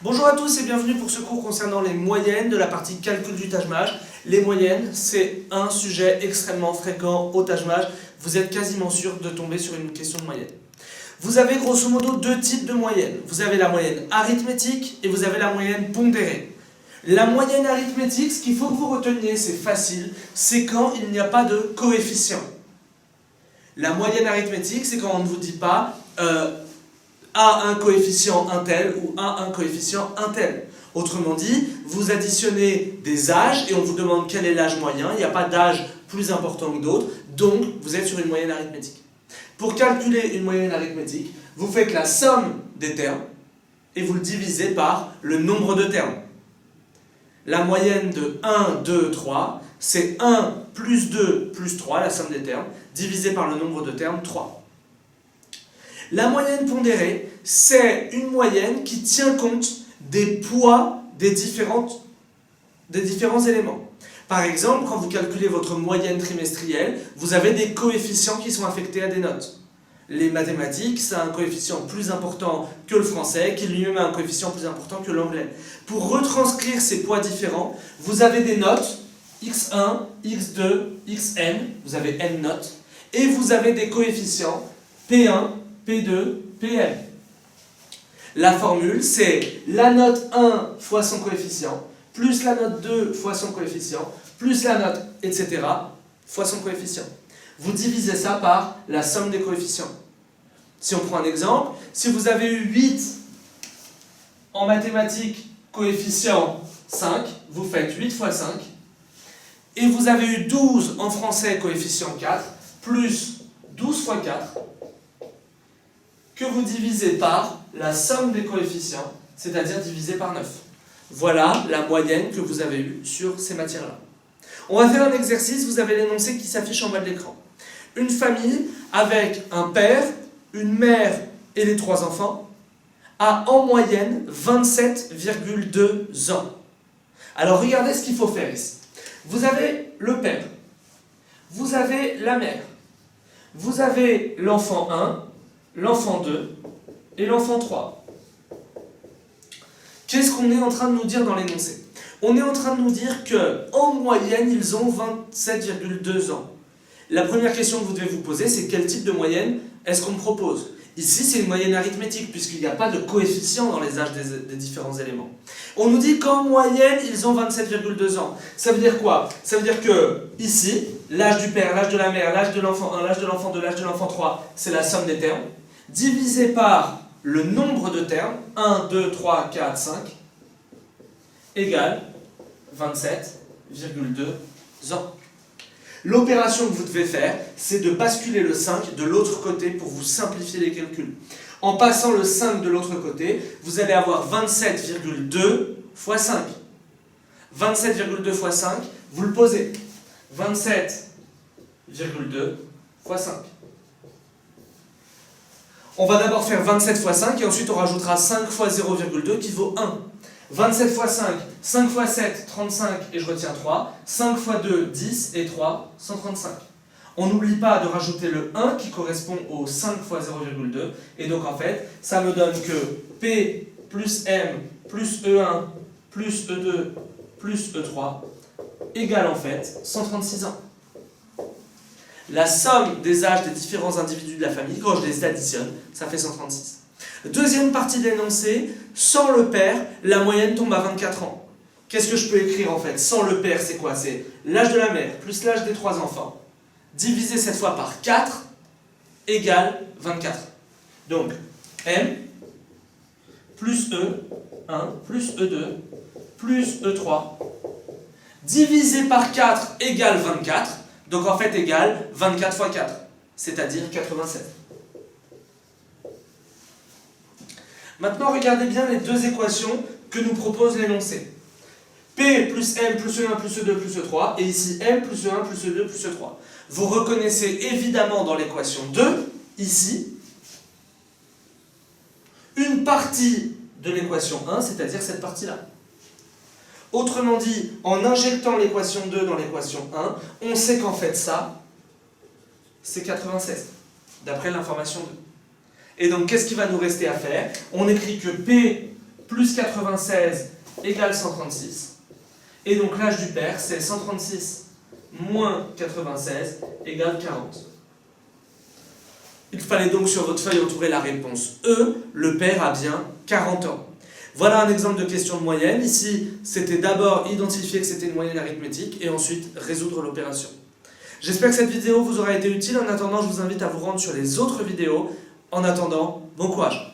Bonjour à tous et bienvenue pour ce cours concernant les moyennes de la partie calcul du Taj-Mahal. Les moyennes, c'est un sujet extrêmement fréquent au Taj-Mahal. Vous êtes quasiment sûr de tomber sur une question de moyenne. Vous avez grosso modo deux types de moyennes. Vous avez la moyenne arithmétique et vous avez la moyenne pondérée. La moyenne arithmétique, ce qu'il faut que vous reteniez, c'est facile, c'est quand il n'y a pas de coefficient. La moyenne arithmétique, c'est quand on ne vous dit pas A un coefficient un tel ou A un coefficient un tel. Autrement dit, vous additionnez des âges et on vous demande quel est l'âge moyen. Il n'y a pas d'âge plus important que d'autres, donc vous êtes sur une moyenne arithmétique. Pour calculer une moyenne arithmétique, vous faites la somme des termes et vous le divisez par le nombre de termes. La moyenne de 1, 2, 3, c'est 1 plus 2 plus 3, la somme des termes, divisé par le nombre de termes, 3. La moyenne pondérée, c'est une moyenne qui tient compte des poids des différents éléments. Par exemple, quand vous calculez votre moyenne trimestrielle, vous avez des coefficients qui sont affectés à des notes. Les mathématiques, ça a un coefficient plus important que le français, qui lui-même a un coefficient plus important que l'anglais. Pour retranscrire ces poids différents, vous avez des notes, x1, x2, xn, vous avez n notes, et vous avez des coefficients p1, p2, pm. La formule, c'est la note 1 fois son coefficient, plus la note 2 fois son coefficient, plus la note, etc., fois son coefficient. Vous divisez ça par la somme des coefficients. Si on prend un exemple, si vous avez eu 8 en mathématiques, coefficient 5, vous faites 8 fois 5, et vous avez eu 12 en français, coefficient 4, plus 12 fois 4, que vous divisez par la somme des coefficients, c'est-à-dire divisé par 9. Voilà la moyenne que vous avez eue sur ces matières-là. On va faire un exercice, vous avez l'énoncé qui s'affiche en bas de l'écran. Une famille avec un père, une mère et les 3 enfants a en moyenne 27,2 ans. Alors regardez ce qu'il faut faire ici. Vous avez le père, vous avez la mère, vous avez l'enfant 1, l'enfant 2 et l'enfant 3. Qu'est-ce qu'on est en train de nous dire dans l'énoncé? On est en train de nous dire qu'en moyenne, ils ont 27,2 ans. La première question que vous devez vous poser, c'est quel type de moyenne est-ce qu'on me propose? Ici, c'est une moyenne arithmétique, puisqu'il n'y a pas de coefficient dans les âges des différents éléments. On nous dit qu'en moyenne, ils ont 27,2 ans. Ça veut dire quoi? Ça veut dire que, ici, l'âge du père, l'âge de la mère, l'âge de l'enfant 1, l'âge de l'enfant 2, l'âge de l'enfant 3, c'est la somme des termes, divisé par le nombre de termes, 1, 2, 3, 4, 5, égale 27,2 ans. L'opération que vous devez faire, c'est de basculer le 5 de l'autre côté pour vous simplifier les calculs. En passant le 5 de l'autre côté, vous allez avoir 27,2 fois 5. 27,2 fois 5, vous le posez. 27,2 fois 5. On va d'abord faire 27 fois 5 et ensuite on rajoutera 5 fois 0,2 qui vaut 1. 27 fois 5, 5 fois 7, 35 et je retiens 3. 5 fois 2, 10 et 3, 135. On n'oublie pas de rajouter le 1 qui correspond au 5 fois 0,2. Et donc en fait, ça me donne que P plus M plus E1 plus E2 plus E3 égale en fait 136 ans. La somme des âges des différents individus de la famille, quand je les additionne, ça fait 136. Deuxième partie de l'énoncé, sans le père, la moyenne tombe à 24 ans. Qu'est-ce que je peux écrire en fait? Sans le père, c'est quoi? C'est l'âge de la mère plus l'âge des 3 enfants, divisé cette fois par 4, égale 24. Donc, M plus E1 plus E2 plus E3, divisé par 4 égale 24, donc en fait égale 24 fois 4, c'est-à-dire 87. Maintenant, regardez bien les deux équations que nous propose l'énoncé. P plus M plus E1 plus E2 plus E3, et ici M plus E1 plus E2 plus E3. Vous reconnaissez évidemment dans l'équation 2, ici, une partie de l'équation 1, c'est-à-dire cette partie-là. Autrement dit, en injectant l'équation 2 dans l'équation 1, on sait qu'en fait ça, c'est 96, d'après l'information 2. Et donc, qu'est-ce qu'il va nous rester à faire? On écrit que P plus 96 égale 136. Et donc l'âge du père, c'est 136 moins 96 égale 40. Il fallait donc sur votre feuille entourer la réponse E, le père a bien 40 ans. Voilà un exemple de question de moyenne. Ici, c'était d'abord identifier que c'était une moyenne arithmétique et ensuite résoudre l'opération. J'espère que cette vidéo vous aura été utile. En attendant, je vous invite à vous rendre sur les autres vidéos. En attendant, bon courage!